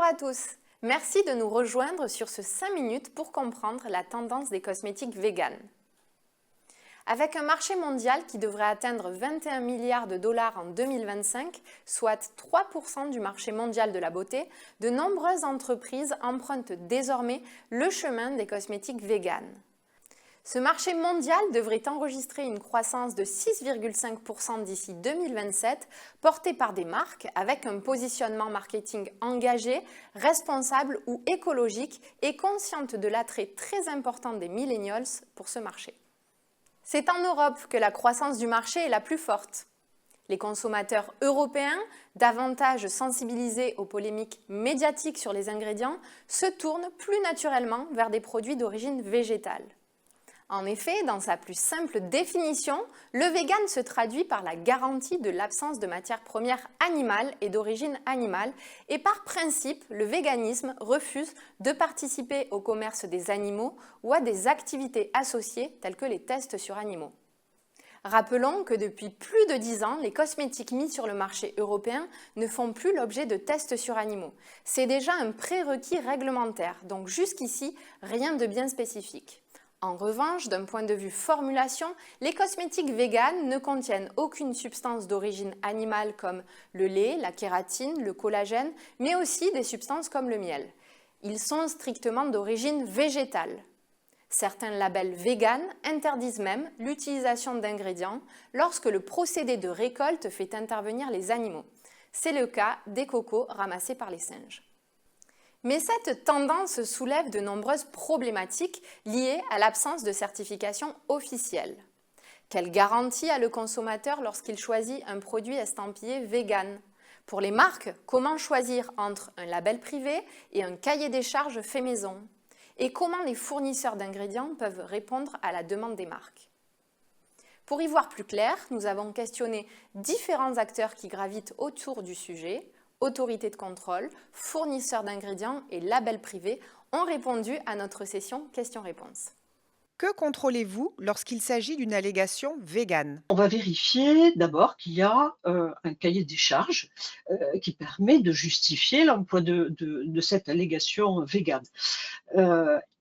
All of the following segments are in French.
à tous, merci de nous rejoindre sur ce 5 minutes pour comprendre la tendance des cosmétiques véganes. Avec un marché mondial qui devrait atteindre 21 milliards de dollars en 2025, soit 3% du marché mondial de la beauté, de nombreuses entreprises empruntent désormais le chemin des cosmétiques véganes. Ce marché mondial devrait enregistrer une croissance de 6,5% d'ici 2027, portée par des marques avec un positionnement marketing engagé, responsable ou écologique et consciente de l'attrait très important des millennials pour ce marché. C'est en Europe que la croissance du marché est la plus forte. Les consommateurs européens, davantage sensibilisés aux polémiques médiatiques sur les ingrédients, se tournent plus naturellement vers des produits d'origine végétale. En effet, dans sa plus simple définition, le vegan se traduit par la garantie de l'absence de matières premières animales et d'origine animale et par principe, le véganisme refuse de participer au commerce des animaux ou à des activités associées telles que les tests sur animaux. Rappelons que depuis plus de 10 ans, les cosmétiques mis sur le marché européen ne font plus l'objet de tests sur animaux. C'est déjà un prérequis réglementaire, donc jusqu'ici, rien de bien spécifique. En revanche, d'un point de vue formulation, les cosmétiques véganes ne contiennent aucune substance d'origine animale comme le lait, la kératine, le collagène, mais aussi des substances comme le miel. Ils sont strictement d'origine végétale. Certains labels véganes interdisent même l'utilisation d'ingrédients lorsque le procédé de récolte fait intervenir les animaux. C'est le cas des cocos ramassés par les singes. Mais cette tendance soulève de nombreuses problématiques liées à l'absence de certification officielle. Quelle garantie a le consommateur lorsqu'il choisit un produit estampillé vegan? Pour les marques, comment choisir entre un label privé et un cahier des charges fait maison? Et comment les fournisseurs d'ingrédients peuvent répondre à la demande des marques? Pour y voir plus clair, nous avons questionné différents acteurs qui gravitent autour du sujet. Autorités de contrôle, fournisseurs d'ingrédients et labels privés ont répondu à notre session questions-réponses. Que contrôlez-vous lorsqu'il s'agit d'une allégation végane? On va vérifier d'abord qu'il y a un cahier des charges qui permet de justifier l'emploi de cette allégation végane.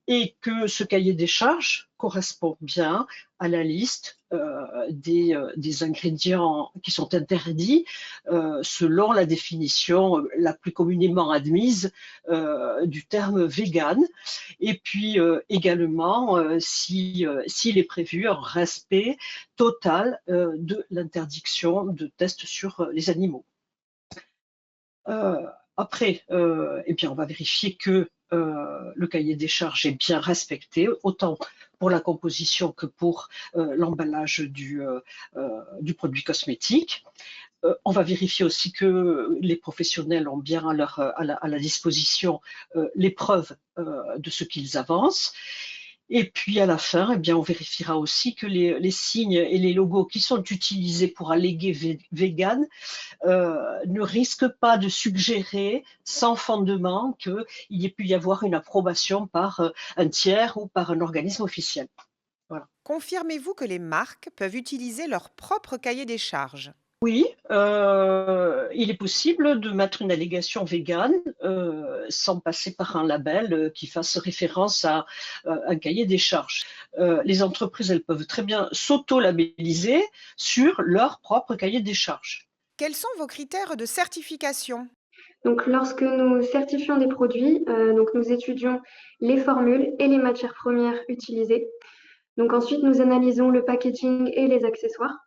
Et que ce cahier des charges correspond bien à la liste des ingrédients qui sont interdits selon la définition la plus communément admise du terme vegan. Et puis également s'il est prévu un respect total de l'interdiction de tests sur les animaux. Après, eh bien, on va vérifier que le cahier des charges est bien respecté, autant pour la composition que pour l'emballage du produit cosmétique. On va vérifier aussi que les professionnels ont bien à la disposition les preuves de ce qu'ils avancent. Et puis à la fin, eh bien, on vérifiera aussi que les signes et les logos qui sont utilisés pour alléguer vegan ne risquent pas de suggérer sans fondement qu'il y ait pu y avoir une approbation par un tiers ou par un organisme officiel. Voilà. Confirmez-vous que les marques peuvent utiliser leur propre cahier des charges? Oui, il est possible de mettre une allégation végane sans passer par un label qui fasse référence à un cahier des charges. Les entreprises, elles peuvent très bien s'auto-labelliser sur leur propre cahier des charges. Quels sont vos critères de certification? Donc, lorsque nous certifions des produits, nous étudions les formules et les matières premières utilisées. Donc ensuite, nous analysons le packaging et les accessoires.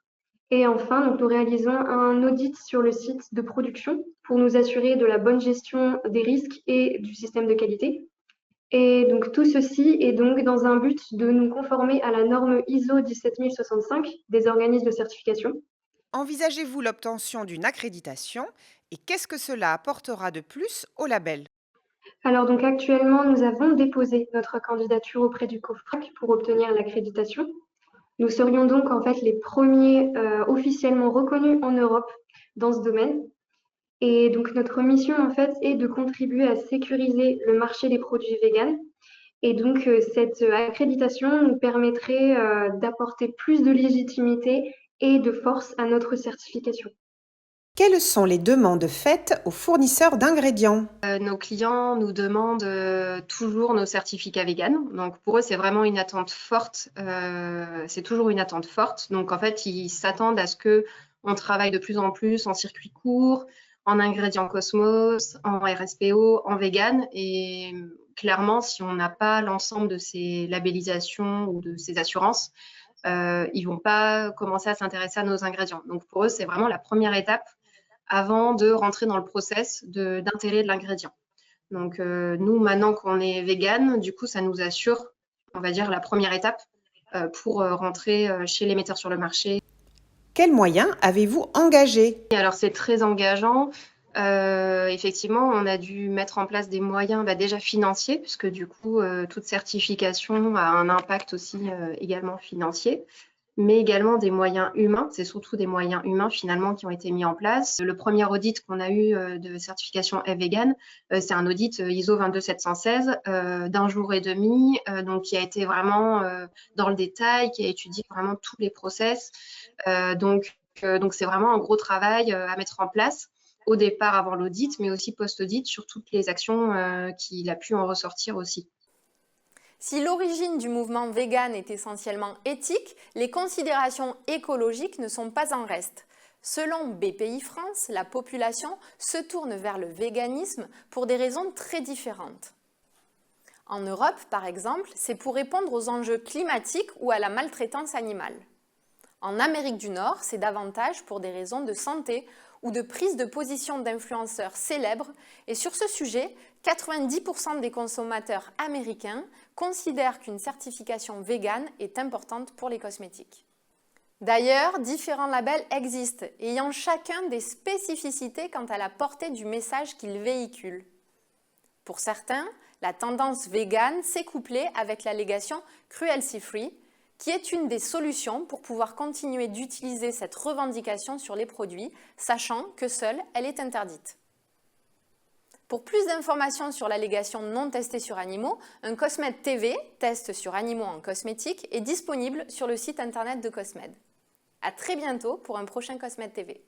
Et enfin, nous réalisons un audit sur le site de production pour nous assurer de la bonne gestion des risques et du système de qualité. Et donc tout ceci est donc dans un but de nous conformer à la norme ISO 17065 des organismes de certification. Envisagez-vous l'obtention d'une accréditation et qu'est-ce que cela apportera de plus au label? Alors donc actuellement, nous avons déposé notre candidature auprès du COFRAC pour obtenir l'accréditation. Nous serions donc en fait les premiers officiellement reconnus en Europe dans ce domaine. Et donc notre mission en fait est de contribuer à sécuriser le marché des produits véganes. Et donc cette accréditation nous permettrait d'apporter plus de légitimité et de force à notre certification. Quelles sont les demandes faites aux fournisseurs d'ingrédients? Nos clients nous demandent toujours nos certificats vegan. Donc pour eux, c'est vraiment une attente forte. C'est toujours une attente forte. Donc en fait, ils s'attendent à ce que on travaille de plus en plus en circuit court, en ingrédients Cosmos, en RSPO, en vegan. Et clairement, si on n'a pas l'ensemble de ces labellisations ou de ces assurances, ils vont pas commencer à s'intéresser à nos ingrédients. Donc pour eux, c'est vraiment la première étape avant de rentrer dans le process d'intérêt de l'ingrédient. Donc nous, maintenant qu'on est vegan, du coup, ça nous assure, on va dire, la première étape pour rentrer chez les metteurs sur le marché. Quels moyens avez-vous engagés? Et alors, c'est très engageant. Effectivement, on a dû mettre en place des moyens déjà financiers, puisque du coup, toute certification a un impact aussi également financier, mais également des moyens humains. C'est surtout des moyens humains finalement qui ont été mis en place. Le premier audit qu'on a eu de certification F-Vegan, c'est un audit ISO 22716 d'un jour et demi, donc qui a été vraiment dans le détail, qui a étudié vraiment tous les process. Donc c'est vraiment un gros travail à mettre en place au départ avant l'audit, mais aussi post-audit sur toutes les actions qu'il a pu en ressortir aussi. Si l'origine du mouvement vegan est essentiellement éthique, les considérations écologiques ne sont pas en reste. Selon BPI France, la population se tourne vers le véganisme pour des raisons très différentes. En Europe, par exemple, c'est pour répondre aux enjeux climatiques ou à la maltraitance animale. En Amérique du Nord, c'est davantage pour des raisons de santé ou de prise de position d'influenceurs célèbres, et sur ce sujet, 90% des consommateurs américains considèrent qu'une certification végane est importante pour les cosmétiques. D'ailleurs, différents labels existent, ayant chacun des spécificités quant à la portée du message qu'ils véhiculent. Pour certains, la tendance végane s'est couplée avec l'allégation cruelty-free, qui est une des solutions pour pouvoir continuer d'utiliser cette revendication sur les produits, sachant que seule elle est interdite. Pour plus d'informations sur l'allégation non testée sur animaux, un Cosmed TV, test sur animaux en cosmétique, est disponible sur le site internet de Cosmed. À très bientôt pour un prochain Cosmed TV.